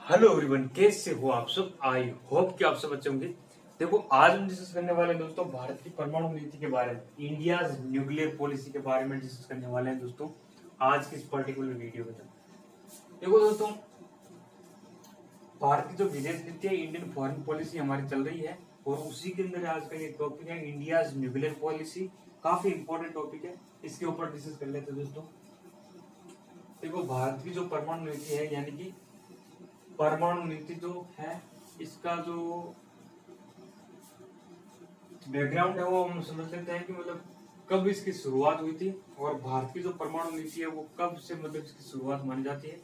Hello everyone, कैसे हो आप सब। आई होप कि आप सब अच्छे होंगे। देखो, आज हम डिस्कस करने वाले हैं दोस्तों भारत की परमाणु नीति के बारे में, इंडियाज न्यूक्लियर पॉलिसी के बारे में डिस्कस करने वाले हैं दोस्तों आज की इस पर्टिकुलर वीडियो में। देखो दोस्तों, भारत की जो विदेश नीति है, इंडियन फॉरेन पॉलिसी हमारी चल रही है और उसी के अंदर आज का एक टॉपिक है इंडियाज न्यूक्लियर पॉलिसी। काफी इंपॉर्टेंट टॉपिक है, इसके ऊपर डिस्कस कर लेते हैं दोस्तों। देखो, भारत की जो परमाणु नीति है, यानी कि परमाणु नीति जो है, इसका जो बैकग्राउंड है वो हम समझ लेते हैं कि मतलब कब इसकी शुरुआत हुई थी और भारत की जो परमाणु नीति है वो कब से मतलब इसकी शुरुआत मानी जाती है।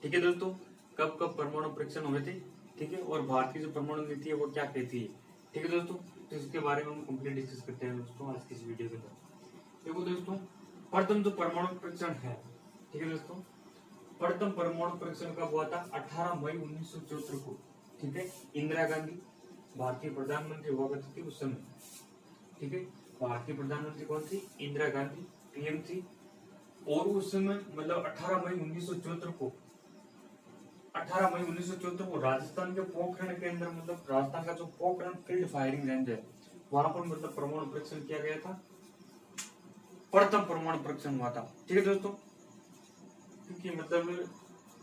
ठीक है दोस्तों, कब कब परमाणु परीक्षण हुए थे, ठीक है, और भारत की जो परमाणु नीति है वो क्या कहती है। ठीक है दोस्तों, तो इसके बारे में हम कंप्लीट डिस्कस करते हैं दोस्तों आज की इस वीडियो के अंदर। देखो दोस्तों, प्रथम जो परमाणु परीक्षण है, ठीक है दोस्तों, प्रथम परमाणु परीक्षण कब हुआ था? 18 मई 1974 को। ठीक है, इंदिरा गांधी भारतीय प्रधानमंत्री हुआ करती थी उस समय। ठीक है, भारतीय प्रधानमंत्री कौन थी? इंदिरा गांधी पीएम थी। और उस समय मतलब 18 मई 1974 को 18 मई 1974 को राजस्थान के पोखरण के अंदर, मतलब राजस्थान का जो पोखरण फील्ड फायरिंग रेंज है, वहां पर मतलब परमाणु परीक्षण किया गया था। प्रथम परमाणु परीक्षण हुआ था। ठीक है दोस्तों, क्योंकि मतलब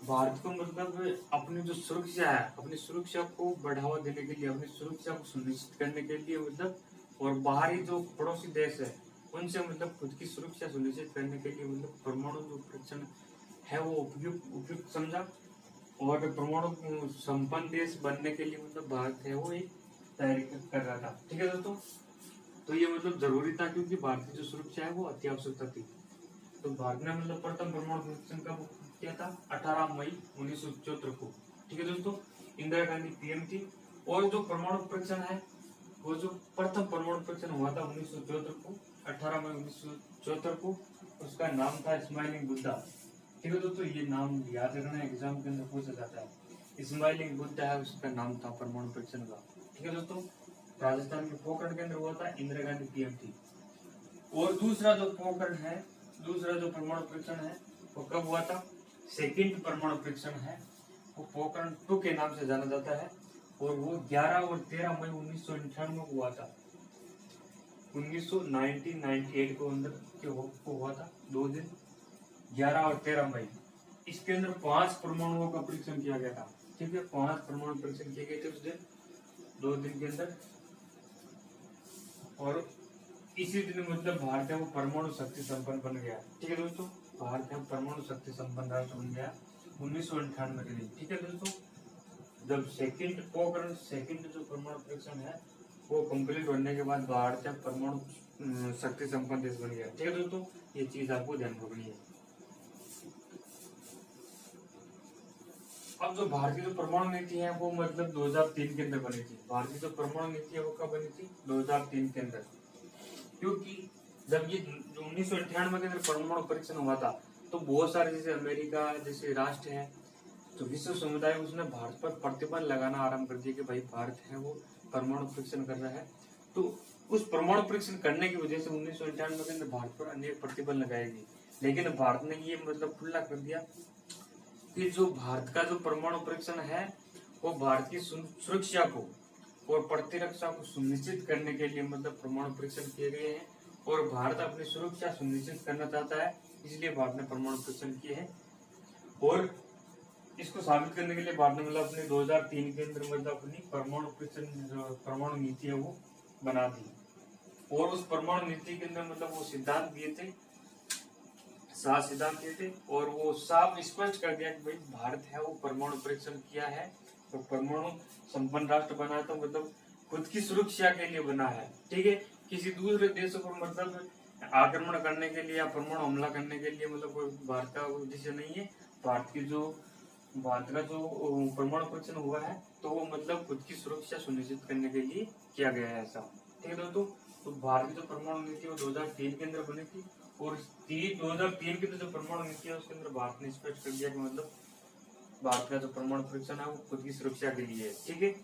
भारत को मतलब अपनी जो सुरक्षा है, अपनी सुरक्षा को बढ़ावा देने के लिए, अपनी सुरक्षा को सुनिश्चित करने के लिए मतलब, और बाहरी जो पड़ोसी देश है उनसे मतलब खुद की सुरक्षा सुनिश्चित करने के लिए मतलब परमाणु जो परीक्षण है वो उपयुक्त समझा। और परमाणु संपन्न देश बनने के लिए मतलब भारत है वो एक तैयारी कर रहा था। ठीक है दोस्तों, तो ये मतलब जरूरी था क्योंकि भारत की जो सुरक्षा है वो अति आवश्यकता थी। तो भारत ने मतलब प्रथम परमाणु परीक्षण कब किया था? 18 मई 1974 को। ठीक है दोस्तों, इंदिरा गांधी पीएम थी। और जो परमाणु परीक्षण है, वो जो प्रथम परमाणु परीक्षण हुआ था 1974 को, 18 मई 1974 को, उसका नाम था स्माइलिंग बुद्धा। ठीक है दोस्तों, ये नाम याद रखना, एग्जाम के अंदर पूछा जाता है। स्माइलिंग बुद्धा है उसका नाम था परमाणु परीक्षण का। ठीक है दोस्तों, राजस्थान के पोखरण के अंदर हुआ था, इंदिरा गांधी पीएम थी। और दूसरा जो पोखरण है, दूसरा जो परमाणु परीक्षण है वो कब हुआ था? सेकंड परमाणु परीक्षण है वो पोखरण 2 के नाम से जाना जाता है। और वो 11 और 13 मई 1998 को हुआ था। 1998 को अंदर को हुआ था, 2 दिन, 11 और 13 मई। इसके अंदर 5 परमाणुओं का परीक्षण किया गया था। ठीक है, 5 परमाणु परीक्षण किए गए थे उस दिन, 2 दिन के अंदर। और इसी दिन मतलब भारत है वो परमाणु शक्ति संपन्न बन गया। ठीक है दोस्तों, भारत है परमाणु शक्ति संपन्न राष्ट्र बन गया 1998 के दिन। ठीक है दोस्तों, जब सेकंड जो परमाणु परीक्षण है वो कंप्लीट होने के बाद भारत है परमाणु शक्ति संपन्न देश बन गया। ठीक है दोस्तों, ये चीज आपको ध्यान रखनी है। अब जो भारत की जो परमाणु नीति है वो मतलब 2003 के अंदर बनी थी। भारत की जो परमाणु नीति है वो कब बनी थी? 2003 के अंदर। क्योंकि जब ये 1998 के अंदर परमाणु परीक्षण हुआ था तो बहुत सारे जैसे अमेरिका जैसे राष्ट्र है, तो विश्व समुदाय उसने भारत पर प्रतिबंध लगाना आरंभ कर दिया कि भाई भारत है वो परमाणु परीक्षण कर रहा है। तो उस परमाणु परीक्षण करने की वजह से 1998 के अंदर भारत पर अनेक प्रतिबंध लगाए गए। लेकिन भारत ने ये मतलब खुला कर दिया कि जो भारत का जो परमाणु परीक्षण है वो भारत की सुरक्षा को और प्रतिरक्षा को सुनिश्चित करने के लिए मतलब परमाणु परीक्षण किए गए हैं। और भारत अपनी सुरक्षा सुनिश्चित करना चाहता है, इसलिए भारत ने परमाणु परीक्षण किए हैं। और इसको साबित करने के लिए भारत ने मतलब अपने 2003 के अंदर मतलब अपनी परमाणु परीक्षण परमाणु नीति है वो बना दी। और उस परमाणु नीति के अंदर मतलब वो सिद्धांत दिए थे, 7 सिद्धांत दिए थे। और वो साफ स्पष्ट कर दिया कि भाई भारत है वो परमाणु परीक्षण किया है तो परमाणु संपन्न राष्ट्र बना है, तो मतलब खुद की सुरक्षा के लिए बना है। ठीक है, किसी दूसरे देशों पर मतलब आक्रमण करने के लिए या परमाणु हमला करने के लिए मतलब कोई भारत का उद्देश्य नहीं है। भारत का जो परमाणु परीक्षण हुआ है तो वो मतलब खुद की सुरक्षा सुनिश्चित करने के लिए किया गया है ऐसा। ठीक है दोस्तों, तो भारत की जो परमाणु नीति है वो 2003 के अंदर बनी थी। और 2003 की जो परमाणु नीति है उसके अंदर भारत ने स्पष्ट कर दिया कि मतलब भारत का जो परमाणु परीक्षण है वो खुद की सुरक्षा के लिए है। ठीक है,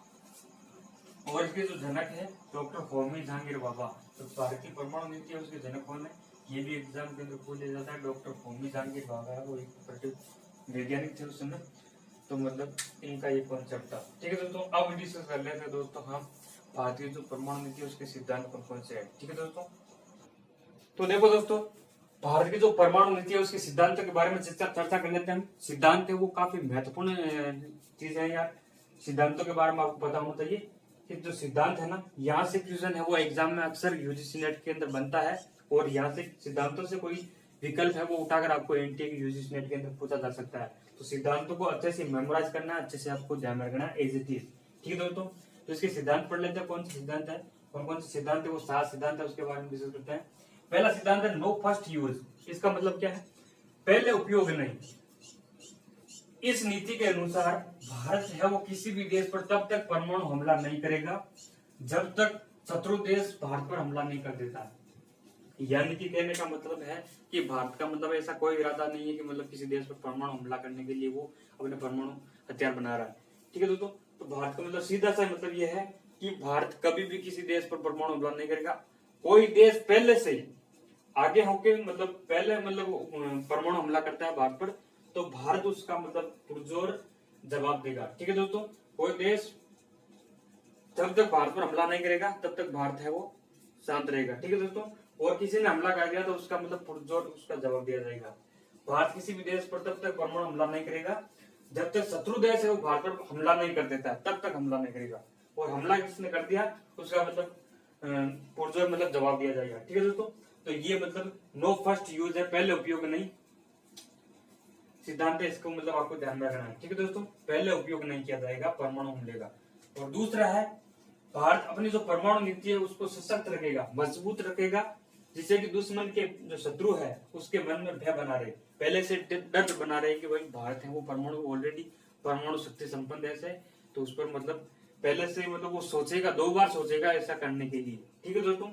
और इसके जो जनक है डॉक्टर होमी जहांगीर भाभा। तो भारत की परमाणु नीति है उसके जनक कौन है? ये भी एग्जाम के अंदर पूछ लिया जाता है। डॉक्टर होमी जहांगीर भाभा है वो एक वैज्ञानिक थे उस समय। तो मतलब इनका ये कॉन्सेप्ट था। ठीक है दोस्तों, अब डिस्कस कर लेते हैं दोस्तों हम भारतीय जो परमाणु नीति है उसके सिद्धांत कौन कौन से है। ठीक है दोस्तों, तो देखो दोस्तों, भारत की जो परमाणु नीति है उसके सिद्धांतों के बारे में चर्चा कर लेते हैं हम। सिद्धांत है वो काफी महत्वपूर्ण चीज है यार। सिद्धांतों के बारे में आपको पता होना चाहिए कि जो सिद्धांत है ना, यहाँ से क्वेश्चन है वो एग्जाम में अक्सर यूजीसी नेट के अंदर बनता है, और यहाँ से सिद्धांतों से कोई विकल्प है वो उठाकर आपको एनटीए की यूजीसी नेट के अंदर पूछा जा सकता है। तो सिद्धांतों को अच्छे से मेमोराइज करना है, अच्छे से आपको ध्यान में रखना है एज इट इज। ठीक है दोस्तों, तो इसके सिद्धांत पढ़ लेते हैं। कौन से सिद्धांत है, कौन से सिद्धांत है, वो 7 सिद्धांत है, उसके बारे में डिस्कस करते हैं। पहला सिद्धांत है नो फर्स्ट यूज। इसका मतलब क्या है, पहले उपयोग नहीं। इस नीति के अनुसार भारत है वो किसी भी देश पर तब तक परमाणु हमला नहीं करेगा जब तक शत्रु देश भारत पर हमला नहीं कर देता। यानी कि कहने का मतलब है कि भारत का मतलब ऐसा कोई इरादा नहीं है कि मतलब किसी देश पर परमाणु हमला करने के लिए वो अपने परमाणु हथियार बना रहा है। ठीक है दोस्तों, तो भारत का मतलब सीधा सा मतलब यह है कि भारत कभी भी किसी देश पर परमाणु हमला नहीं करेगा। कोई देश पहले से ही आगे होके मतलब पहले मतलब परमाणु हमला करता है भारत पर, तो भारत उसका मतलब पुरजोर जवाब देगा। ठीक है दोस्तों, कोई देश जब तक भारत पर हमला नहीं करेगा तब तक भारत है वो शांत रहेगा। ठीक है दोस्तों, और किसी ने हमला कर दिया तो उसका मतलब पुरजोर उसका जवाब दिया जाएगा। भारत किसी भी देश पर तब तक परमाणु हमला नहीं करेगा जब तक शत्रु देश है वो भारत पर हमला नहीं कर देता है, तब तक हमला नहीं करेगा। और हमला किसने कर दिया उसका मतलब पुरजोर मतलब जवाब दिया जाएगा। ठीक है दोस्तों, तो ये मतलब नो फर्स्ट यूज है, पहले उपयोग नहीं सिद्धांत है, इसको मतलब आपको ध्यान में रखना है। ठीक है दोस्तों, पहले उपयोग नहीं किया जाएगा परमाणु हमले का। और दूसरा है भारत अपनी जो परमाणु नीति है उसको सशक्त रखेगा, मजबूत रखेगा, जिससे कि दुश्मन के जो शत्रु है उसके मन में भय बना रहे, पहले से डर बना रहे कि भाई भारत है वो परमाणु ऑलरेडी परमाणु शक्ति संपन्न देश है, तो उस पर मतलब पहले से मतलब वो सोचेगा, 2 बार सोचेगा ऐसा करने के लिए। ठीक है दोस्तों,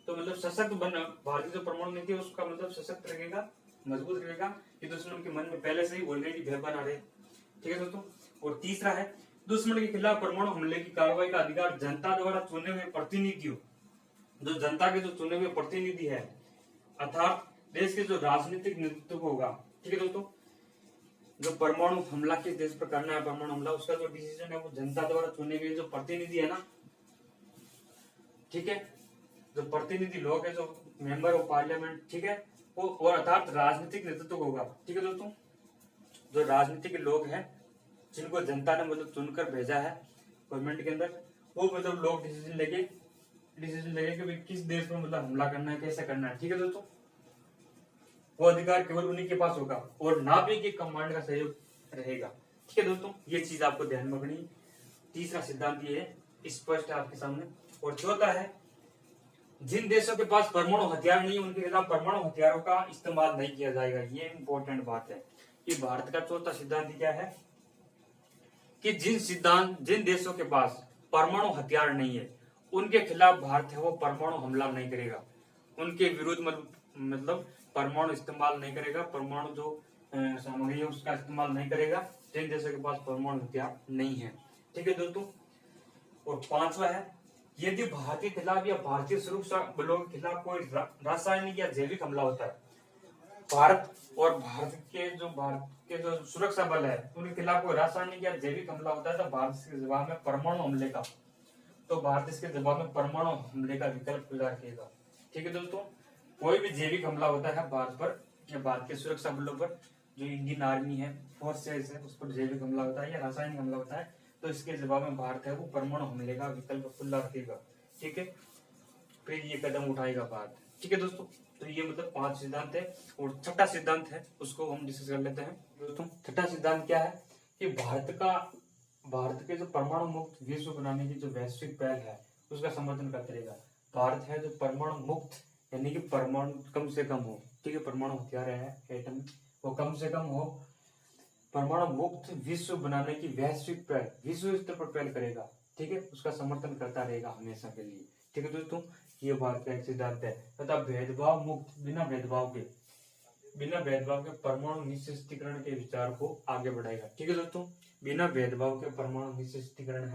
तो मतलब सशक्त बन भारतीय जो परमाणु नीति है उसका मतलब सशक्त रहेगा, मजबूत रहेगा कि दुश्मन के मन में पहले से ही ऑलरेडी भय बना रहे। ठीक है दोस्तों, और तीसरा है दुश्मन के खिलाफ परमाणु हमले की कार्रवाई का अधिकार जनता द्वारा चुने हुए प्रतिनिधियों, जो जनता के जो चुने हुए प्रतिनिधि है अर्थात देश के जो राजनीतिक नेतृत्व होगा। ठीक है दोस्तों, जो परमाणु हमला किस देश पर करना है परमाणु हमला, उसका जो डिसीजन है वो जनता द्वारा चुने हुए जो प्रतिनिधि है ना, ठीक है, जो प्रतिनिधि लोग है, जो मेंबर ऑफ पार्लियामेंट, ठीक है, वो और अर्थात राजनीतिक नेतृत्व होगा। ठीक है दोस्तों, जो राजनीतिक लोग हैं जिनको जनता ने मतलब चुनकर भेजा है गवर्नमेंट के अंदर, वो मतलब लोग डिसीजन लेके कि भाई किस देश पर मतलब हमला करना है, कैसे करना है। ठीक है दोस्तों, वो अधिकार केवल उन्हीं के पास होगा और नाभिक के कमांड का सहयोग रहेगा। ठीक है दोस्तों, ये चीज आपको ध्यान में रखनी। तीसरा सिद्धांत ये है, स्पष्ट है आपके सामने। और चौथा है जिन देशों के पास परमाणु हथियार नहीं उनके खिलाफ परमाणु हथियारों का इस्तेमाल नहीं किया जाएगा। ये इंपॉर्टेंट बात है कि भारत का चौथा सिद्धांत क्या है कि जिन देशों के पास परमाणु हथियार नहीं है उनके खिलाफ भारत है वो परमाणु हमला नहीं करेगा, उनके विरुद्ध मतलब परमाणु इस्तेमाल नहीं करेगा, परमाणु जो सामग्री है उसका इस्तेमाल नहीं करेगा जिन देशों के पास परमाणु हथियार नहीं है। ठीक है दोस्तों, और पांचवा है यदि भारतीय खिलाफ या भारतीय सुरक्षा बलों के खिलाफ कोई रासायनिक या जैविक हमला होता है, भारत के जो सुरक्षा बल है उनके खिलाफ कोई रासायनिक या जैविक हमला होता है, तो भारत के जवाब में परमाणु हमले का विकल्प खुला रखेगा। ठीक है दोस्तों, कोई भी जैविक हमला होता है भारत पर या भारत के सुरक्षा बलों पर, जो इंडियन आर्मी है, फोर्सेस है, उस पर जैविक हमला होता है या रासायनिक हमला होता है, तो इसके जवाब में भारत है वो परमाणु हमले का विकल्प खुला रखेगा। ठीक है, फिर ये कदम उठाएगा भारत। ठीक है दोस्तों, तो ये मतलब 5 सिद्धांत है। और छठा सिद्धांत है उसको हम डिस्कस कर लेते हैं दोस्तों। छठा सिद्धांत क्या है कि भारत के जो परमाणु मुक्त विश्व बनाने की जो वैश्विक पहल है उसका समर्थन करते रहेगा। भारत है जो परमाणु मुक्त यानी कि परमाणु कम से कम हो, ठीक है, परमाणु हथियार है एटम वो कम से कम हो, परमाणु मुक्त विश्व बनाने की वैश्विक पहल विश्व स्तर पर पहल करेगा। ठीक है, उसका समर्थन करता रहेगा हमेशा के लिए। ठीक है दोस्तों, ये भारत का एक सिद्धांत है तथा भेदभाव मुक्त बिना भेदभाव के परमाणु निःशस्त्रीकरण के विचार को आगे बढ़ाएगा। ठीक है दोस्तों, बिना भेदभाव के परमाणु निःशस्त्रीकरण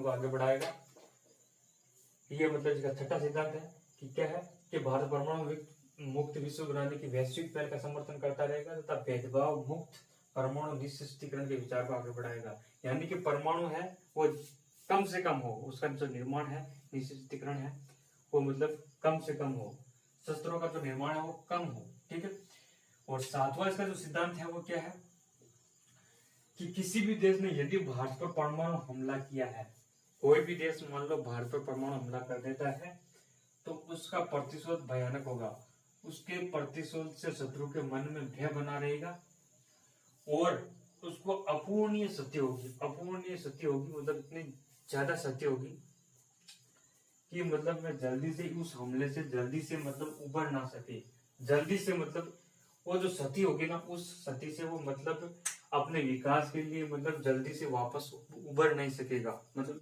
को आगे बढ़ाएगा। ये मतलब इसका छठा सिद्धांत है कि क्या है कि भारत परमाणु मुक्त विश्व बनाने की वैश्विक पहल का समर्थन करता रहेगा तथा भेदभाव मुक्त परमाणु निःशस्त्रीकरण के विचार को आगे बढ़ाएगा। यानी कि परमाणु है वो कम से कम हो, उसका जो निर्माण है, निःशस्त्रीकरण है, वो मतलब कम से कम हो, शस्त्रों का जो निर्माण है वो कम हो। ठीक है। और सातवां इसका जो सिद्धांत है वो क्या है कि किसी भी देश ने यदि भारत पर परमाणु हमला किया है, कोई भी देश मान लो भारत पर परमाणु हमला कर देता है, तो उसका प्रतिशोध भयानक होगा। उसके प्रतिशोध से शत्रु के मन में भय बना रहेगा और उसको अपूर्णीय क्षति होगी। अपूर्णीय क्षति होगी मतलब इतनी ज्यादा क्षति होगी कि मतलब मैं जल्दी से उस हमले से जल्दी से मतलब उबर ना सके। जल्दी से मतलब वो जो क्षति होगी ना, उस क्षति से वो मतलब अपने विकास के लिए मतलब जल्दी से वापस उबर नहीं सकेगा। मतलब